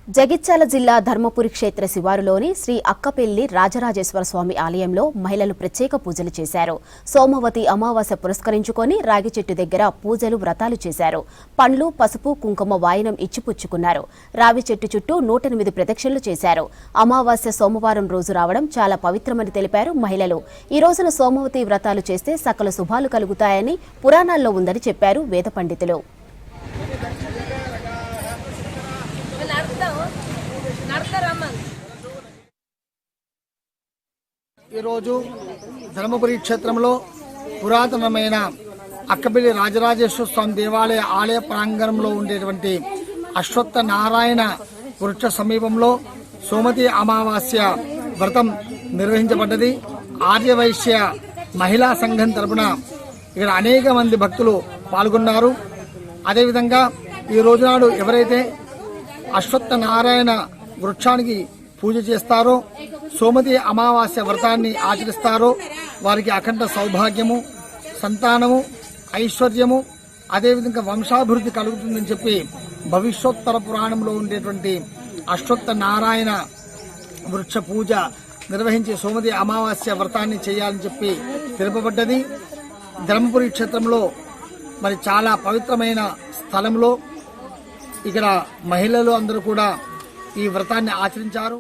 జగిత్యాల జిల్లా ధర్మపురి క్షేత్ర శివారులోని శ్రీ అక్కపెల్లి రాజరాజేశ్వర స్వామి ఆలయంలో మహిళలు ప్రత్యేక పూజలు చేశారు. సోమవతి అమావాస్య పురస్కరించుకొని రాగి చెట్టు దగ్గర పూజలు వ్రతాలు చేశారు. పండ్లు, పసుపు, కుంకుమ వాయనం ఇచ్చిపుచ్చుకున్నారు. రావి చెట్టు చుట్టూ 108 ప్రదక్షిణలు చేశారు. అమావాస్య సోమవారం రోజు రావడం చాలా పవిత్రమని తెలిపారు మహిళలు. ఈ రోజున సోమవతి వ్రతాలు చేస్తే సకల శుభాలు కలుగుతాయని పురాణాల్లో ఉందని చెప్పారు వేద పండితులు. ఈరోజు ధర్మపురి క్షేత్రంలో పురాతనమైన అక్కపెల్లి రాజరాజేశ్వర స్వామి దేవాలయ ఆలయ ప్రాంగణంలో ఉండేటువంటి అశ్వత్థ నారాయణ వృక్ష సమీపంలో సోమతి అమావాస్య వ్రతం నిర్వహించబడ్డది. ఆర్యవైశ్య మహిళా సంఘం తరపున ఇక్కడ అనేక మంది భక్తులు పాల్గొన్నారు. అదేవిధంగా ఈ రోజునాడు ఎవరైతే అశ్వత్థ నారాయణ వృక్షానికి పూజ చేస్తారో, సోమతి అమావాస్య వ్రతాన్ని ఆచరిస్తారో వారికి అఖండ సౌభాగ్యము, సంతానము, ఐశ్వర్యము, అదేవిధంగా వంశాభివృద్ధి కలుగుతుందని చెప్పి భవిష్యోత్తర పురాణంలో ఉండేటువంటి అశ్వత్థ నారాయణ వృక్ష పూజ నిర్వహించి సోమతి అమావాస్య వ్రతాన్ని చేయాలని చెప్పి తెలుపబడ్డది. ధర్మపురి క్షేత్రంలో మరి చాలా పవిత్రమైన స్థలంలో ఇక్కడ మహిళలు అందరూ కూడా ఈ వ్రతాన్ని ఆచరించారు.